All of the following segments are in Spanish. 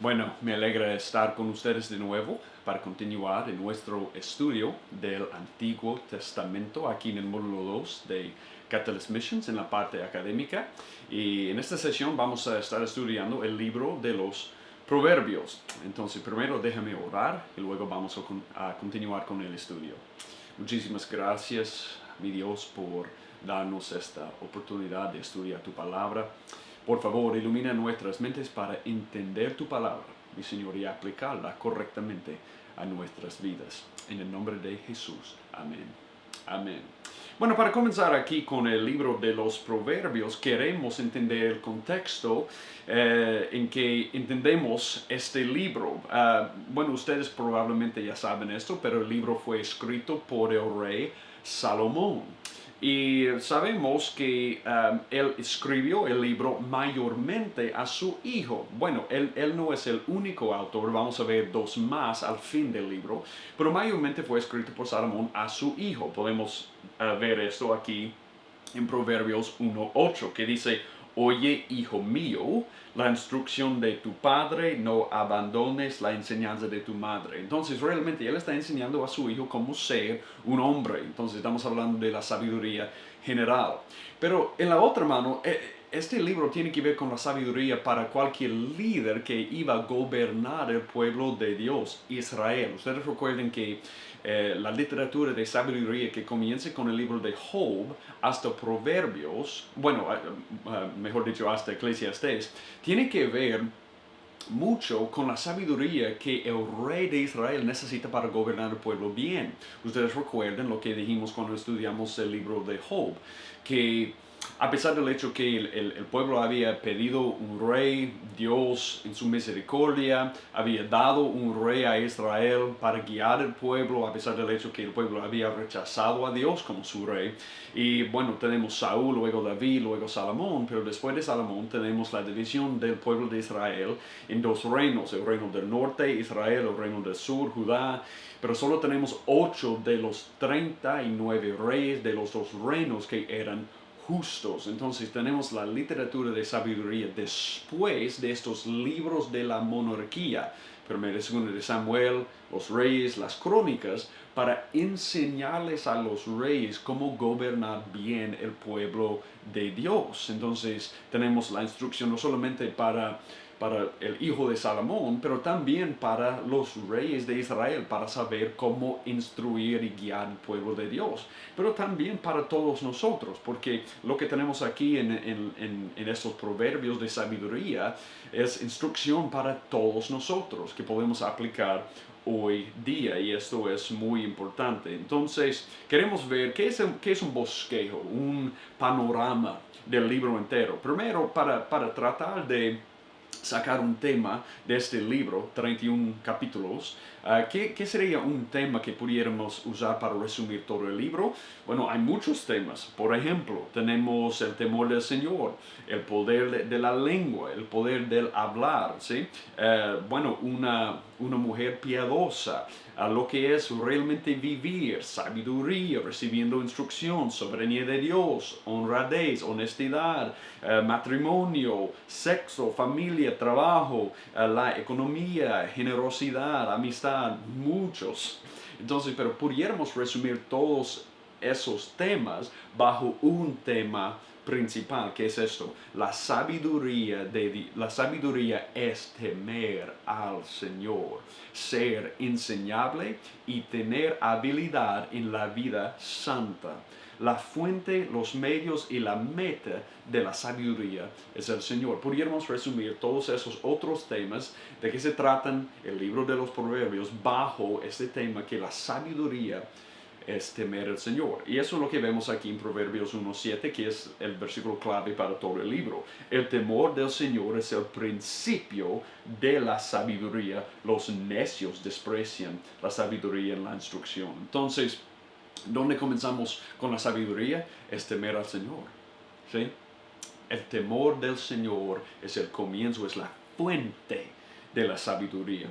Bueno, me alegra estar con ustedes de nuevo para continuar en nuestro estudio del Antiguo Testamento aquí en el módulo 2 de Catalyst Missions en la parte académica. Y en esta sesión vamos a estar estudiando el libro de los Proverbios. Entonces, primero déjame orar y luego vamos a continuar con el estudio. Muchísimas gracias, mi Dios, por darnos esta oportunidad de estudiar tu palabra. Por favor, ilumina nuestras mentes para entender tu palabra, mi Señor, y aplicarla correctamente a nuestras vidas. En el nombre de Jesús. Amén. Amén. Bueno, para comenzar aquí con el libro de los Proverbios, queremos entender el contexto en que entendemos este libro. Bueno, ustedes probablemente ya saben esto, pero el libro fue escrito por el rey Salomón. Y sabemos que él escribió el libro mayormente a su hijo. Bueno, él no es el único autor, vamos a ver dos más al fin del libro, pero mayormente fue escrito por Salomón a su hijo. Podemos ver esto aquí en Proverbios 1:8, que dice: Oye, hijo mío, la instrucción de tu padre, no abandones la enseñanza de tu madre. Entonces, realmente él está enseñando a su hijo cómo ser un hombre. Entonces, estamos hablando de la sabiduría general. Pero en la otra mano, este libro tiene que ver con la sabiduría para cualquier líder que iba a gobernar el pueblo de Dios, Israel. Ustedes recuerden que la literatura de sabiduría que comienza con el libro de Job hasta Proverbios, bueno, mejor dicho, hasta Eclesiastés, tiene que ver mucho con la sabiduría que el rey de Israel necesita para gobernar el pueblo bien. Ustedes recuerden lo que dijimos cuando estudiamos el libro de Job, que a pesar del hecho que el pueblo había pedido un rey, Dios en su misericordia había dado un rey a Israel para guiar el pueblo, a pesar del hecho que el pueblo había rechazado a Dios como su rey. Y bueno, tenemos Saúl, luego David, luego Salomón, pero después de Salomón tenemos la división del pueblo de Israel en dos reinos: el reino del norte, Israel; el reino del sur, Judá. Pero solo tenemos 8 de los 39 reyes de los dos reinos que eran justos. Entonces tenemos la literatura de sabiduría después de estos libros de la monarquía: Primero y Segundo de Samuel, los reyes, las crónicas, para enseñarles a los reyes cómo gobernar bien el pueblo de Dios. Entonces tenemos la instrucción no solamente para el hijo de Salomón, pero también para los reyes de Israel, para saber cómo instruir y guiar al pueblo de Dios, pero también para todos nosotros, porque lo que tenemos aquí en estos proverbios de sabiduría es instrucción para todos nosotros que podemos aplicar hoy día, y esto es muy importante. Entonces queremos ver qué es un bosquejo, un panorama del libro entero. Primero, para tratar de sacar un tema de este libro, 31 capítulos. ¿Qué sería un tema que pudiéramos usar para resumir todo el libro? Bueno, hay muchos temas. Por ejemplo, tenemos el temor del Señor, el poder de la lengua, el poder del hablar, ¿sí? Bueno, una mujer piadosa, a lo que es realmente vivir, sabiduría, recibiendo instrucción, soberanía de Dios, honradez, honestidad, matrimonio, sexo, familia, trabajo, la economía, generosidad, amistad, muchos. Entonces, pero pudiéramos resumir todos esos temas bajo un tema principal, que es esto: la sabiduría es temer al Señor, ser enseñable y tener habilidad en la vida santa. La fuente, los medios y la meta de la sabiduría es el Señor. Pudiéramos resumir todos esos otros temas de que se tratan el libro de los Proverbios bajo este tema, que la sabiduría es temer al Señor. Y eso es lo que vemos aquí en Proverbios 1:7, que es el versículo clave para todo el libro. El temor del Señor es el principio de la sabiduría. Los necios desprecian la sabiduría en la instrucción. Entonces, ¿dónde comenzamos con la sabiduría? Es temer al Señor, ¿sí? El temor del Señor es el comienzo, es la fuente de la sabiduría.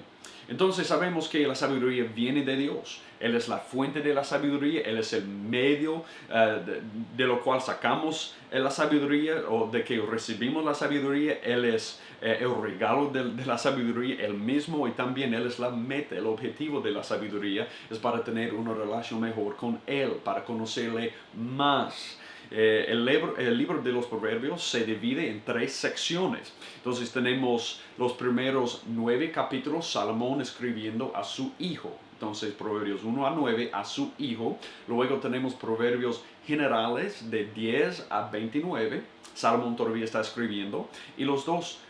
Entonces sabemos que la sabiduría viene de Dios. Él es la fuente de la sabiduría, Él es el medio de lo cual sacamos la sabiduría o de que recibimos la sabiduría. Él es el regalo de la sabiduría, Él mismo, y también Él es la meta, el objetivo de la sabiduría es para tener una relación mejor con Él, para conocerle más. El libro de los Proverbios se divide en 3 secciones. Entonces tenemos los primeros 9 capítulos, Salomón escribiendo a su hijo. Entonces Proverbios 1 a 9 a su hijo. Luego tenemos Proverbios generales de 10 a 29. Salomón todavía está escribiendo. Y los dos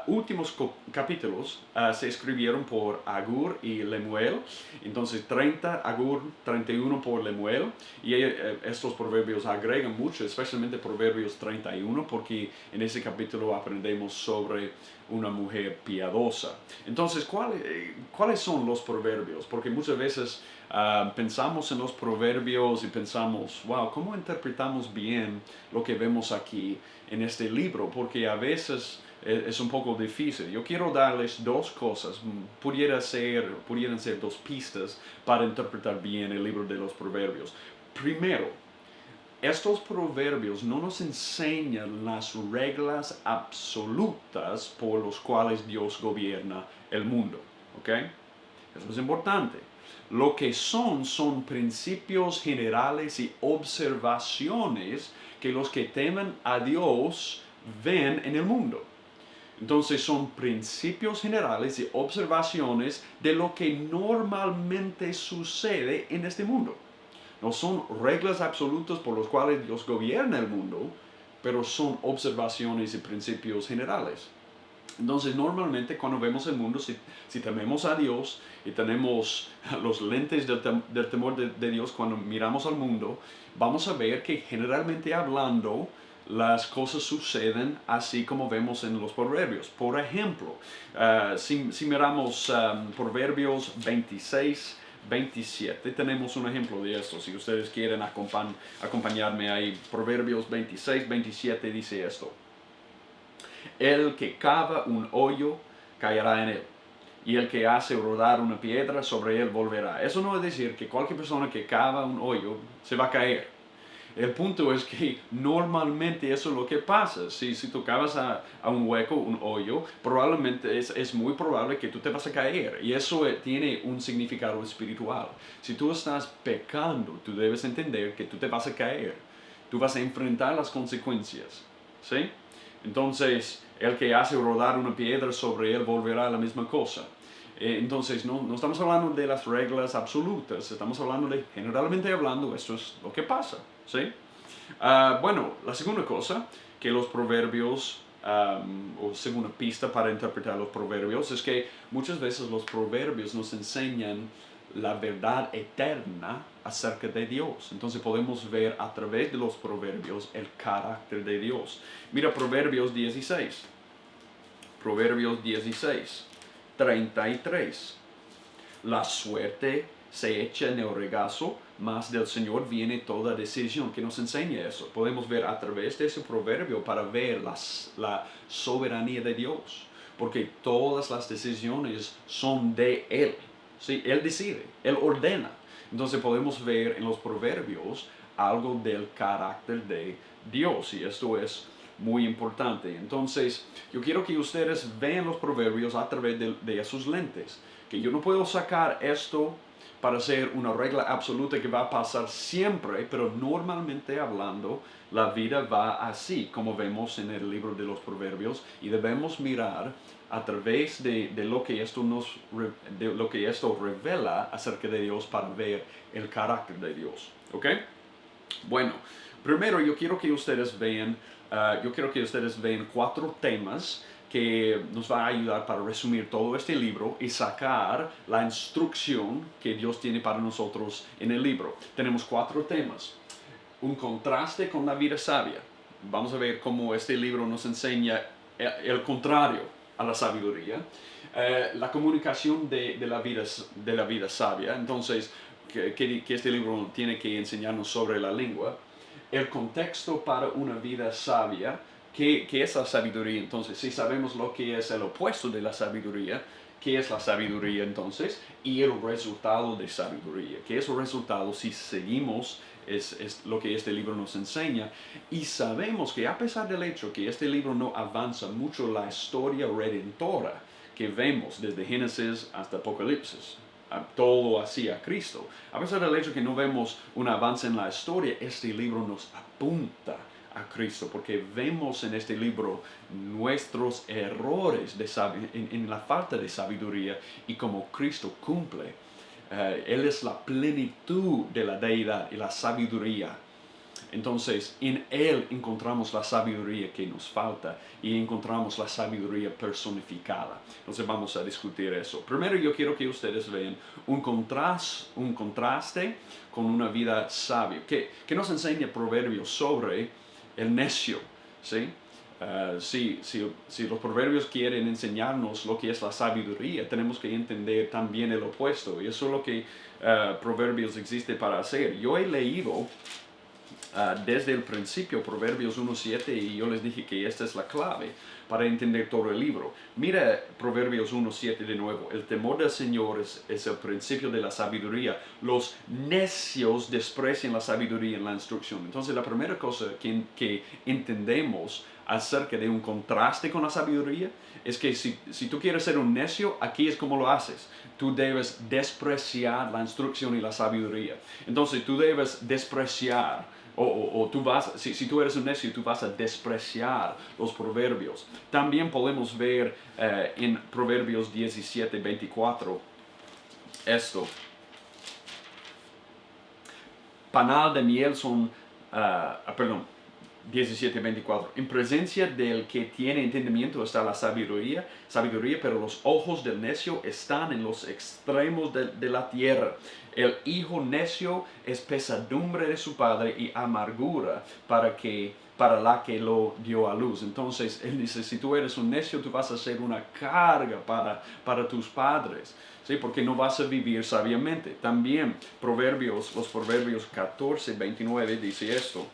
últimos capítulos se escribieron por Agur y Lemuel. Entonces 30 Agur, 31 por Lemuel. Y estos proverbios agregan mucho, especialmente Proverbios 31, porque en ese capítulo aprendemos sobre una mujer piadosa. Entonces, ¿cuáles son los proverbios? Porque muchas veces pensamos en los proverbios y pensamos, wow, ¿cómo interpretamos bien lo que vemos aquí en este libro? Porque a veces es un poco difícil. Yo quiero darles 2 cosas, pudieran ser 2 pistas para interpretar bien el libro de los proverbios. Primero, estos proverbios no nos enseñan las reglas absolutas por las cuales Dios gobierna el mundo, ¿ok? Eso es importante. Lo que son principios generales y observaciones que los que temen a Dios ven en el mundo. Entonces son principios generales y observaciones de lo que normalmente sucede en este mundo. No son reglas absolutas por las cuales Dios gobierna el mundo, pero son observaciones y principios generales. Entonces normalmente cuando vemos el mundo, si tememos a Dios y tenemos los lentes del temor de Dios cuando miramos al mundo, vamos a ver que generalmente hablando las cosas suceden así como vemos en los proverbios. Por ejemplo, si miramos Proverbios 26, 27, tenemos un ejemplo de esto. Si ustedes quieren acompañarme ahí, Proverbios 26, 27 dice esto: el que cava un hoyo caerá en él, y el que hace rodar una piedra sobre él volverá. Eso no es decir que cualquier persona que cava un hoyo se va a caer. El punto es que normalmente eso es lo que pasa. Si tú cavas a un hueco, un hoyo, probablemente es muy probable que tú te vas a caer. Y eso tiene un significado espiritual. Si tú estás pecando, tú debes entender que tú te vas a caer. Tú vas a enfrentar las consecuencias. ¿Sí? Entonces, el que hace rodar una piedra sobre él volverá a la misma cosa. Entonces, no estamos hablando de las reglas absolutas, estamos hablando de, generalmente hablando, esto es lo que pasa, ¿sí? Bueno, la segunda cosa que los proverbios, o segunda pista para interpretar los proverbios, es que muchas veces los proverbios nos enseñan la verdad eterna acerca de Dios. Entonces podemos ver a través de los proverbios el carácter de Dios. Mira Proverbios 16. Proverbios 16. 33. La suerte se echa en el regazo, mas del Señor viene toda decisión. Que nos enseña eso. Podemos ver a través de ese proverbio para ver la soberanía de Dios. Porque todas las decisiones son de Él. ¿Sí? Él decide, Él ordena. Entonces podemos ver en los proverbios algo del carácter de Dios. Y esto es muy importante. Entonces, yo quiero que ustedes vean los proverbios a través de esos lentes. Que yo no puedo sacar esto para ser una regla absoluta que va a pasar siempre, pero normalmente hablando, la vida va así, como vemos en el libro de los proverbios, y debemos mirar a través de lo que esto revela acerca de Dios para ver el carácter de Dios. ¿Ok? Bueno, primero yo quiero que ustedes vean 4 temas que nos va a ayudar para resumir todo este libro y sacar la instrucción que Dios tiene para nosotros en el libro. Tenemos 4 temas. Un contraste con la vida sabia. Vamos a ver cómo este libro nos enseña el contrario a la sabiduría. La comunicación de la vida sabia. Entonces, que este libro tiene que enseñarnos sobre la lengua. El contexto para una vida sabia, ¿Qué es la sabiduría? Entonces, si sabemos lo que es el opuesto de la sabiduría, ¿qué es la sabiduría entonces? Y el resultado de sabiduría. ¿Qué es el resultado si seguimos es lo que este libro nos enseña? Y sabemos que a pesar del hecho que este libro no avanza mucho la historia redentora que vemos desde Génesis hasta Apocalipsis, todo hacia Cristo. A pesar del hecho que no vemos un avance en la historia, este libro nos apunta a Cristo, porque vemos en este libro nuestros errores en la falta de sabiduría y cómo Cristo cumple. Él es la plenitud de la deidad y la sabiduría. Entonces, en Él encontramos la sabiduría que nos falta y encontramos la sabiduría personificada. Entonces, vamos a discutir eso. Primero, yo quiero que ustedes vean un contraste con una vida sabia, que nos enseña Proverbios sobre el necio, ¿sí? Si los proverbios quieren enseñarnos lo que es la sabiduría, tenemos que entender también el opuesto. Y eso es lo que Proverbios existe para hacer. Yo he leído desde el principio Proverbios 1.7 y yo les dije que esta es la clave para entender todo el libro. Mira Proverbios 1.7 de nuevo. El temor del Señor es el principio de la sabiduría. Los necios desprecian la sabiduría en la instrucción. Entonces la primera cosa que entendemos acerca de un contraste con la sabiduría es que si tú quieres ser un necio, aquí es como lo haces. Tú debes despreciar la instrucción y la sabiduría. Entonces tú debes despreciar o tú si tú eres un necio, tú vas a despreciar los proverbios. También podemos ver en Proverbios 17:24 esto. Panal de miel son, 17:24. En presencia del que tiene entendimiento está la sabiduría, pero los ojos del necio están en los extremos de la tierra. El hijo necio es pesadumbre de su padre y amargura para la que lo dio a luz. Entonces, él dice, si tú eres un necio, tú vas a ser una carga para tus padres, ¿sí? Porque no vas a vivir sabiamente. También los Proverbios 14:29 dice esto.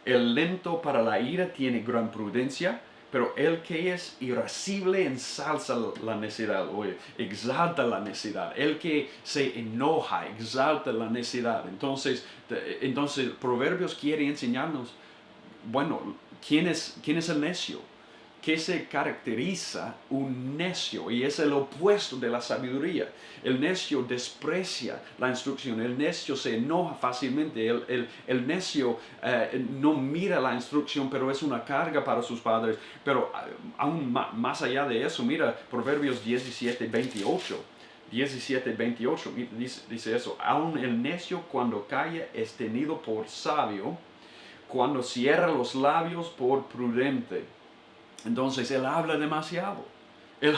El lento para la ira tiene gran prudencia, pero el que es irascible ensalza la necedad o exalta la necedad. El que se enoja exalta la necedad. Entonces Proverbios quiere enseñarnos, bueno, ¿quién es el necio? ¿Qué se caracteriza un necio? Y es el opuesto de la sabiduría. El necio desprecia la instrucción, el necio se enoja fácilmente, el necio no mira la instrucción, pero es una carga para sus padres. Pero aún más allá de eso, mira Proverbios 17:28. 17:28 dice eso. Aún el necio cuando calla es tenido por sabio, cuando cierra los labios por prudente. Entonces él habla demasiado. Él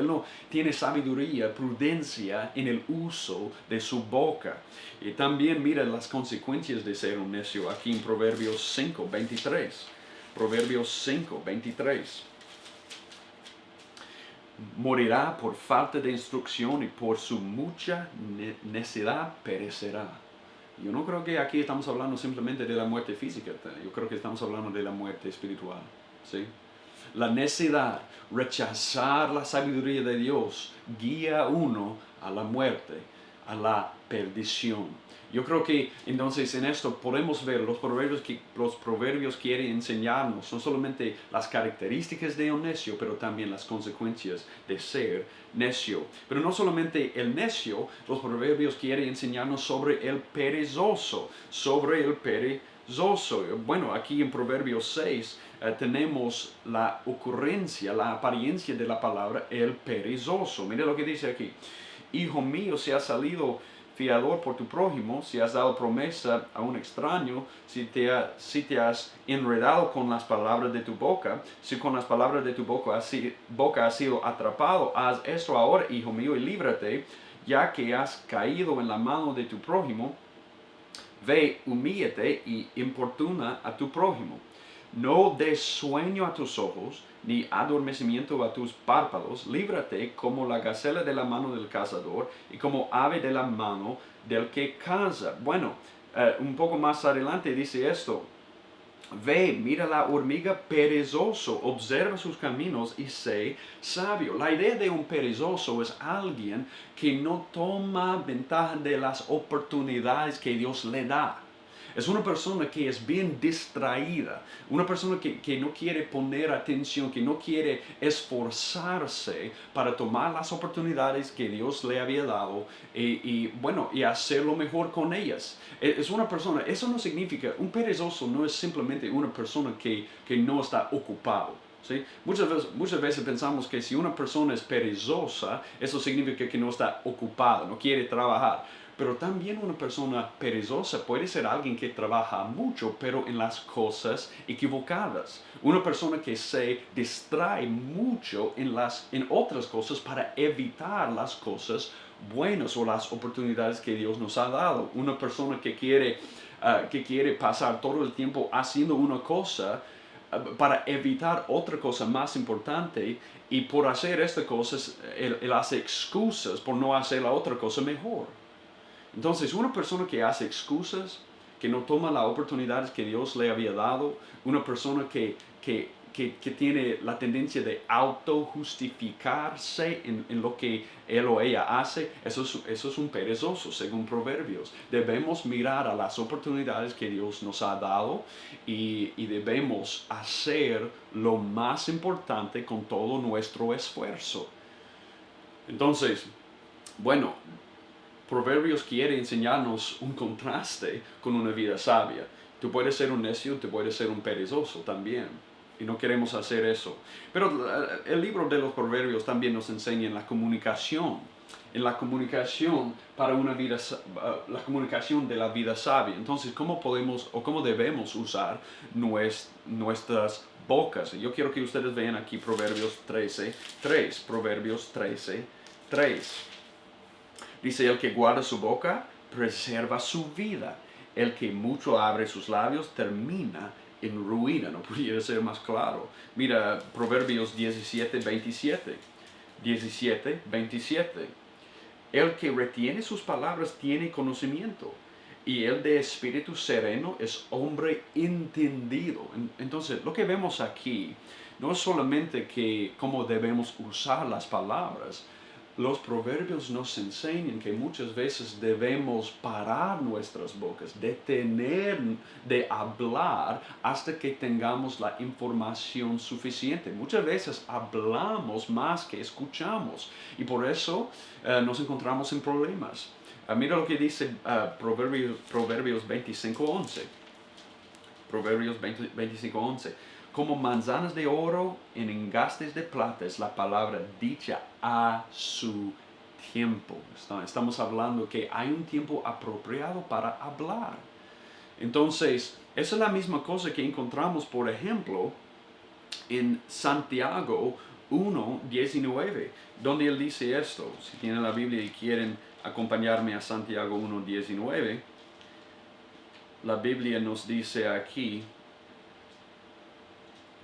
no tiene sabiduría, prudencia en el uso de su boca. Y también mira las consecuencias de ser un necio aquí en Proverbios 5:23. Proverbios 5:23. Morirá por falta de instrucción y por su mucha necedad perecerá. Yo no creo que aquí estamos hablando simplemente de la muerte física. Yo creo que estamos hablando de la muerte espiritual. ¿Sí? La necedad, rechazar la sabiduría de Dios, guía a uno a la muerte, a la perdición. Yo creo que entonces en esto podemos ver los proverbios quieren enseñarnos no solamente las características de un necio, pero también las consecuencias de ser necio. Pero no solamente el necio, los proverbios quieren enseñarnos sobre el perezoso, Bueno, aquí en Proverbios 6 tenemos la ocurrencia, la apariencia de la palabra el perezoso. Mire lo que dice aquí. Hijo mío, si has salido fiador por tu prójimo, si has dado promesa a un extraño, si te has enredado con las palabras de tu boca, si con las palabras de tu boca has sido atrapado, haz esto ahora, hijo mío, y líbrate, ya que has caído en la mano de tu prójimo. Ve, humíllate y importuna a tu prójimo. No des sueño a tus ojos, ni adormecimiento a tus párpados. Líbrate como la gacela de la mano del cazador y como ave de la mano del que caza. Bueno, un poco más adelante dice esto. Ve, mira la hormiga perezoso, observa sus caminos y sé sabio. La idea de un perezoso es alguien que no toma ventaja de las oportunidades que Dios le da. Es una persona que es bien distraída, una persona que no quiere poner atención, que no quiere esforzarse para tomar las oportunidades que Dios le había dado y hacerlo mejor con ellas. Es una persona, eso no significa, un perezoso no es simplemente una persona que no está ocupado. ¿Sí? Muchas veces pensamos que si una persona es perezosa, eso significa que no está ocupada, no quiere trabajar. Pero también una persona perezosa puede ser alguien que trabaja mucho, pero en las cosas equivocadas. Una persona que se distrae mucho en otras cosas para evitar las cosas buenas o las oportunidades que Dios nos ha dado. Una persona que quiere pasar todo el tiempo haciendo una cosa para evitar otra cosa más importante, y por hacer esta cosa él hace excusas por no hacer la otra cosa mejor. Entonces, una persona que hace excusas, que no toma las oportunidades que Dios le había dado, una persona que tiene la tendencia de autojustificarse en lo que él o ella hace, eso es un perezoso, según Proverbios. Debemos mirar a las oportunidades que Dios nos ha dado y debemos hacer lo más importante con todo nuestro esfuerzo. Entonces, bueno, Proverbios quiere enseñarnos un contraste con una vida sabia. Tú puedes ser un necio, tú puedes ser un perezoso también. Y no queremos hacer eso. Pero el libro de los Proverbios también nos enseña en la comunicación. En la comunicación para una vida, la comunicación de la vida sabia. Entonces, ¿cómo podemos o cómo debemos usar nuestras bocas? Yo quiero que ustedes vean aquí Proverbios 13:3. Proverbios 13:3. Dice, el que guarda su boca preserva su vida. El que mucho abre sus labios termina en ruina. No pudiera ser más claro. Mira, Proverbios 17:27. 17:27. El que retiene sus palabras tiene conocimiento, y el de espíritu sereno es hombre entendido. Entonces, lo que vemos aquí no es solamente que cómo debemos usar las palabras. Los proverbios nos enseñan que muchas veces debemos parar nuestras bocas, detener de hablar hasta que tengamos la información suficiente. Muchas veces hablamos más que escuchamos y por eso nos encontramos en problemas. Mira lo que dice Proverbios 25:11. Proverbios 25:11. Como manzanas de oro en engastes de plata es la palabra dicha a su tiempo. Estamos hablando que hay un tiempo apropiado para hablar. Entonces, esa es la misma cosa que encontramos, por ejemplo, en Santiago 1:19, donde él dice esto. Si tienen la Biblia y quieren acompañarme a Santiago 1:19, la Biblia nos dice aquí,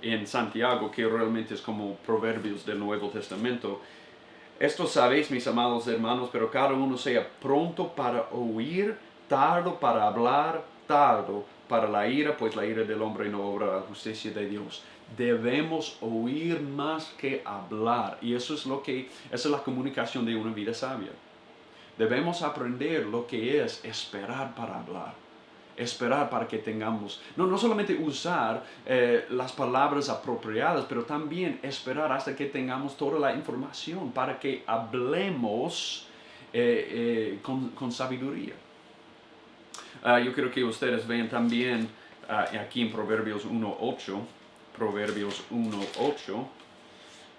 en Santiago, que realmente es como Proverbios del Nuevo Testamento: esto sabéis, mis amados hermanos, pero cada uno sea pronto para oír, tardo para hablar, tardo para la ira, pues la ira del hombre no obra la justicia de Dios. Debemos oír más que hablar, y esa es la comunicación de una vida sabia. Debemos aprender lo que es esperar para hablar. Esperar para que tengamos, no solamente usar las palabras apropiadas, pero también esperar hasta que tengamos toda la información para que hablemos con sabiduría. Yo quiero que ustedes vean también aquí en Proverbios 1:8. Proverbios 1:8.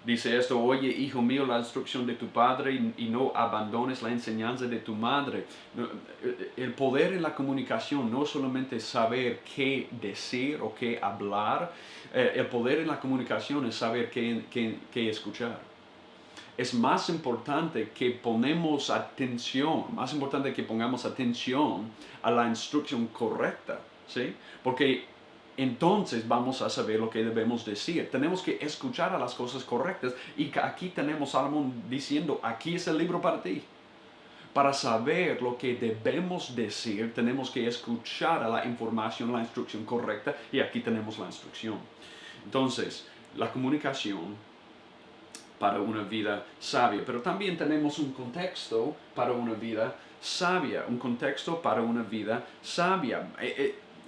Dice esto: oye, hijo mío, la instrucción de tu padre y no abandones la enseñanza de tu madre. El poder en la comunicación no es solamente saber qué decir o qué hablar. El poder en la comunicación es saber qué escuchar. Es más importante que pongamos atención a la instrucción correcta, ¿sí? Porque entonces vamos a saber lo que debemos decir. Tenemos que escuchar a las cosas correctas, y aquí tenemos Salomón diciendo: aquí es el libro para ti, Para saber lo que debemos decir, tenemos que escuchar a la información, la instrucción correcta, y aquí tenemos la instrucción. Entonces, la comunicación para una vida sabia, pero también tenemos un contexto para una vida sabia, un contexto para una vida sabia.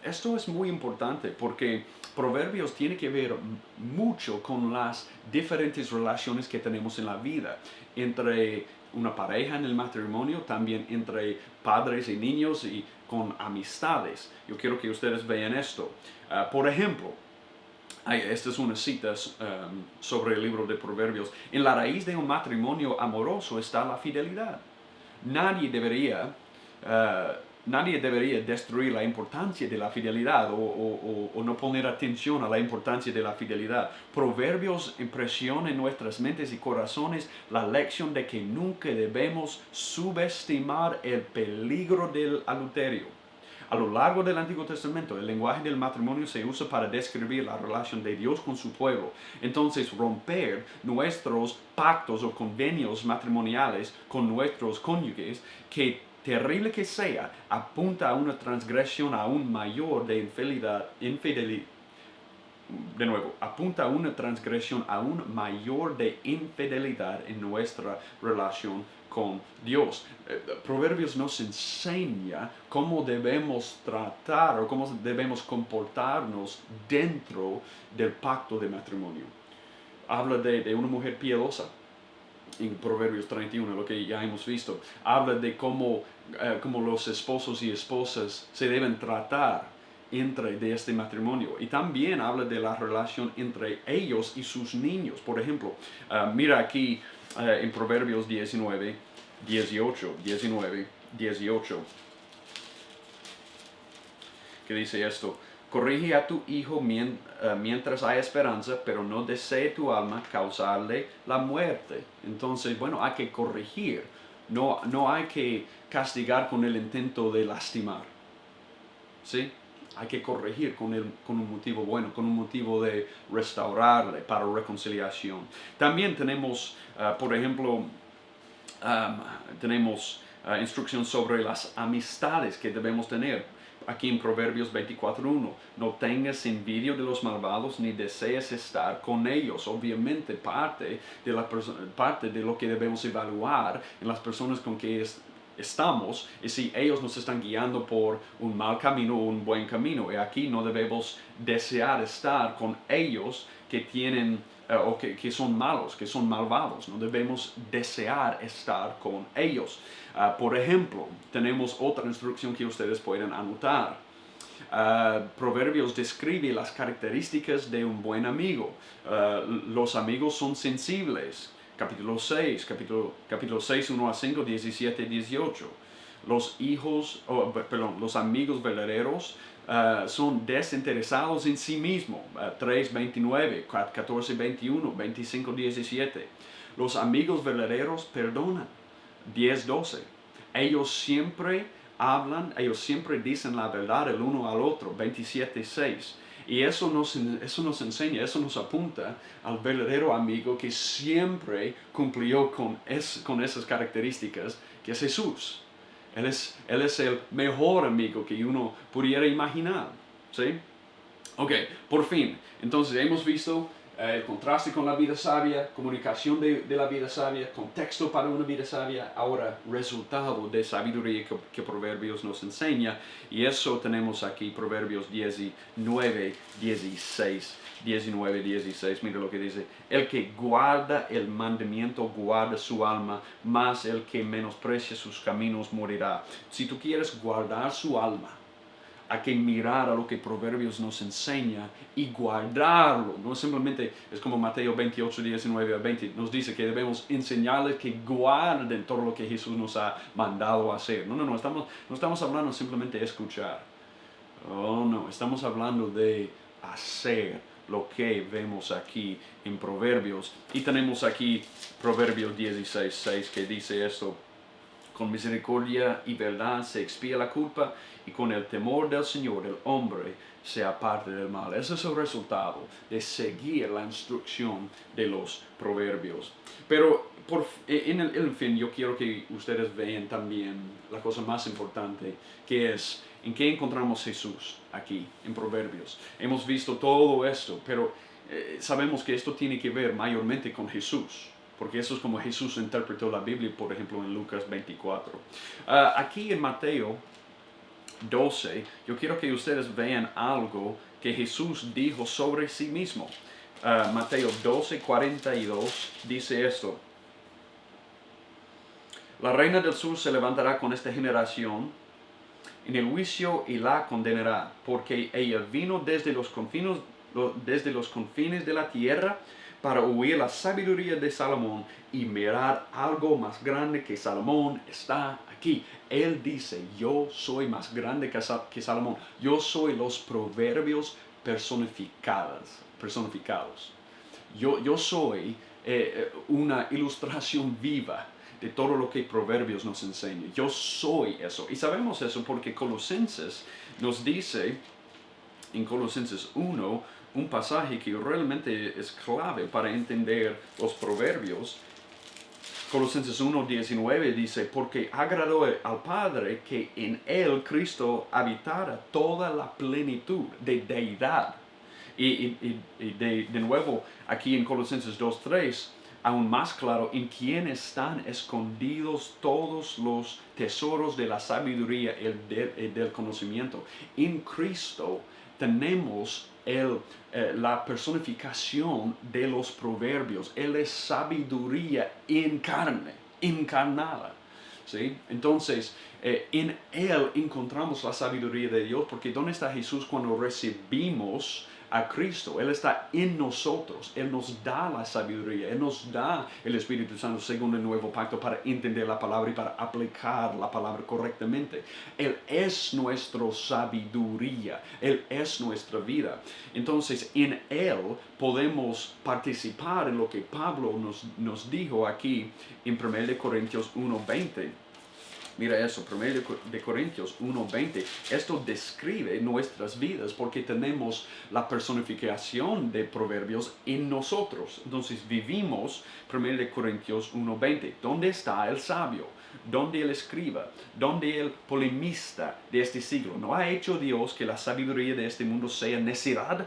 Esto es muy importante porque Proverbios tiene que ver mucho con las diferentes relaciones que tenemos en la vida, entre una pareja en el matrimonio, también entre padres y niños y con amistades. Yo quiero que ustedes vean esto. Por ejemplo, esta es una cita sobre el libro de Proverbios. En la raíz de un matrimonio amoroso está la fidelidad. Nadie debería, nadie debería destruir la importancia de la fidelidad o no poner atención a la importancia de la fidelidad. Proverbios impresiona en nuestras mentes y corazones la lección de que nunca debemos subestimar el peligro del adulterio. A lo largo del Antiguo Testamento, el lenguaje del matrimonio se usa para describir la relación de Dios con su pueblo. Entonces, romper nuestros pactos o convenios matrimoniales con nuestros cónyuges, que terrible que sea, apunta a una transgresión aún mayor de infidelidad. De nuevo, apunta a una transgresión aún mayor de infidelidad en nuestra relación con Dios. Proverbios nos enseña cómo debemos tratar o cómo debemos comportarnos dentro del pacto de matrimonio. Habla de una mujer piadosa en Proverbios 31, lo que ya hemos visto. Habla de cómo los esposos y esposas se deben tratar de este matrimonio, y también habla de la relación entre ellos y sus niños. Por ejemplo, mira aquí en Proverbios 19, que dice esto: corrige a tu hijo mientras hay esperanza, pero no desee tu alma causarle la muerte. Entonces, bueno, hay que corregir, no hay que castigar con el intento de lastimar, ¿sí? Hay que corregir con un motivo bueno, con un motivo de restaurarle para reconciliación. También tenemos, por ejemplo, tenemos instrucción sobre las amistades que debemos tener. Aquí en Proverbios 24:1, no tengas envidia de los malvados ni desees estar con ellos. Obviamente parte de lo que debemos evaluar en las personas con que estamos y si ellos nos están guiando por un mal camino o un buen camino. Y aquí no debemos desear estar con ellos que tienen o que son malos, que son malvados. No debemos desear estar con ellos. Por ejemplo, tenemos otra instrucción que ustedes pueden anotar. Proverbios describe las características de un buen amigo. Los amigos son sensibles. Capítulo 6, 1 a 5, 17 y 18. Los amigos verdaderos son desinteresados en sí mismos. 3, 29, 14, 21, 25, 17. Los amigos verdaderos perdonan. 10, 12. Ellos siempre dicen la verdad el uno al otro. 27, 6. Y eso nos enseña, eso nos apunta al verdadero amigo que siempre cumplió con esas características, que es Jesús. Él es el mejor amigo que uno pudiera imaginar, ¿sí? Ok, por fin, entonces hemos visto el contraste con la vida sabia, comunicación de la vida sabia, contexto para una vida sabia, ahora resultado de sabiduría que Proverbios nos enseña, y eso tenemos aquí, Proverbios 19, 16. Mira lo que dice: el que guarda el mandamiento guarda su alma, mas el que menosprecia sus caminos morirá. Si tú quieres guardar su alma, hay que mirar a lo que Proverbios nos enseña y guardarlo. No simplemente es como Mateo 28, 19 a 20. Nos dice que debemos enseñarles que guarden todo lo que Jesús nos ha mandado a hacer. No estamos hablando simplemente de escuchar. Oh, no, estamos hablando de hacer lo que vemos aquí en Proverbios. Y tenemos aquí Proverbios 16, 6, que dice esto: con misericordia y verdad se expía la culpa, y con el temor del Señor el hombre se aparte del mal. Ese es el resultado de seguir la instrucción de los proverbios. Pero en el fin, yo quiero que ustedes vean también la cosa más importante, que es en qué encontramos Jesús aquí, en Proverbios. Hemos visto todo esto, pero sabemos que esto tiene que ver mayormente con Jesús, porque eso es como Jesús interpretó la Biblia, por ejemplo, en Lucas 24. Aquí en Mateo 12, yo quiero que ustedes vean algo que Jesús dijo sobre sí mismo. Mateo 12, 42 dice esto: la reina del sur se levantará con esta generación en el juicio y la condenará, porque ella vino desde los confines de la tierra para oír la sabiduría de Salomón, y mirar algo más grande que Salomón está aquí. Él dice: yo soy más grande que Salomón. Yo soy los proverbios personificados. Yo soy una ilustración viva de todo lo que Proverbios nos enseña. Yo soy eso. Y sabemos eso porque Colosenses nos dice, en Colosenses 1, un pasaje que realmente es clave para entender los Proverbios. Colosenses 1:19 dice: porque agradó al Padre que en él Cristo habitara toda la plenitud de deidad. Y de nuevo, aquí en Colosenses 2:3, aún más claro: en quien están escondidos todos los tesoros de la sabiduría y del conocimiento. En Cristo tenemos la personificación de los proverbios. Él es sabiduría en carne, encarnada. ¿Sí? Entonces, en Él encontramos la sabiduría de Dios, porque ¿dónde está Jesús cuando recibimos a Cristo? Él está en nosotros. Él nos da la sabiduría. Él nos da el Espíritu Santo según el nuevo pacto para entender la palabra y para aplicar la palabra correctamente. Él es nuestra sabiduría. Él es nuestra vida. Entonces, en Él podemos participar en lo que Pablo nos dijo aquí en 1 Corintios 1:20. Mira eso, 1 Corintios 1:20. Esto describe nuestras vidas porque tenemos la personificación de Proverbios en nosotros. Entonces vivimos 1 Corintios 1:20. ¿Dónde está el sabio? ¿Dónde el escriba? ¿Dónde el polemista de este siglo? ¿No ha hecho Dios que la sabiduría de este mundo sea necedad?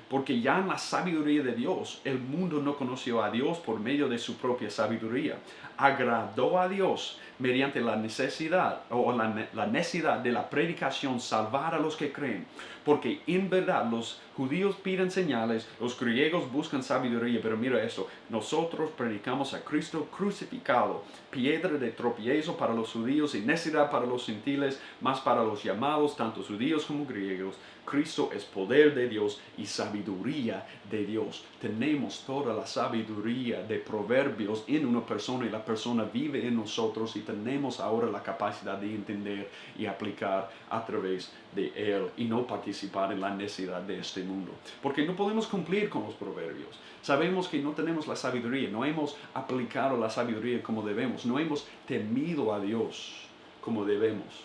Porque ya en la sabiduría de Dios, el mundo no conoció a Dios por medio de su propia sabiduría. Agradó a Dios mediante la necesidad o la necesidad de la predicación salvar a los que creen. Porque en verdad los judíos piden señales, los griegos buscan sabiduría, pero mira esto: nosotros predicamos a Cristo crucificado, piedra de tropiezo para los judíos y necedad para los gentiles, mas para los llamados, tanto judíos como griegos, Cristo es poder de Dios y sabiduría de Dios. Tenemos toda la sabiduría de Proverbios en una persona, y la persona vive en nosotros, y tenemos ahora la capacidad de entender y aplicar a través de Él, y no participar en la necesidad de este mundo. Porque no podemos cumplir con los Proverbios. Sabemos que no tenemos la sabiduría, no hemos aplicado la sabiduría como debemos, no hemos temido a Dios como debemos.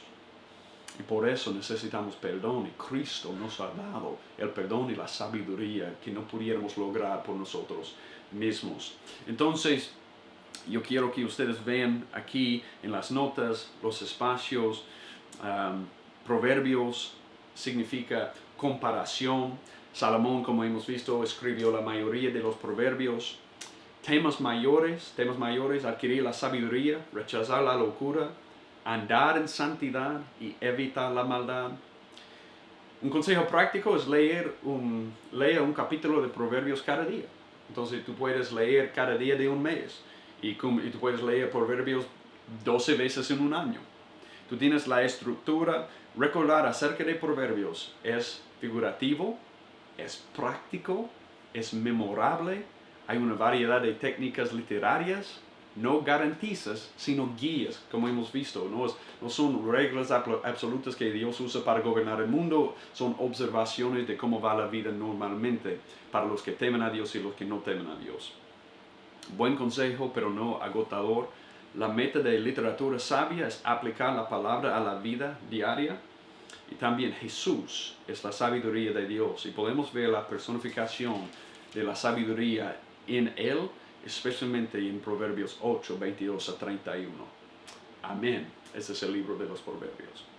Y por eso necesitamos perdón, y Cristo nos ha dado el perdón y la sabiduría que no pudiéramos lograr por nosotros mismos. Entonces, yo quiero que ustedes vean aquí en las notas los espacios. Proverbios significa comparación. Salomón, como hemos visto, escribió la mayoría de los proverbios. Temas mayores, adquirir la sabiduría, rechazar la locura, andar en santidad y evitar la maldad. Un consejo práctico es leer un capítulo de Proverbios cada día. Entonces tú puedes leer cada día de un mes, y tú puedes leer Proverbios 12 veces en un año. Tú tienes la estructura. Recordar acerca de Proverbios es figurativo, es práctico, es memorable. Hay una variedad de técnicas literarias. No garantizas, sino guías, como hemos visto. No son reglas absolutas que Dios usa para gobernar el mundo. Son observaciones de cómo va la vida normalmente para los que temen a Dios y los que no temen a Dios. Buen consejo, pero no agotador. La meta de literatura sabia es aplicar la palabra a la vida diaria. Y también Jesús es la sabiduría de Dios. Y podemos ver la personificación de la sabiduría en Él especialmente en Proverbios 8, 22 a 31. Amén. Ese es el libro de los Proverbios.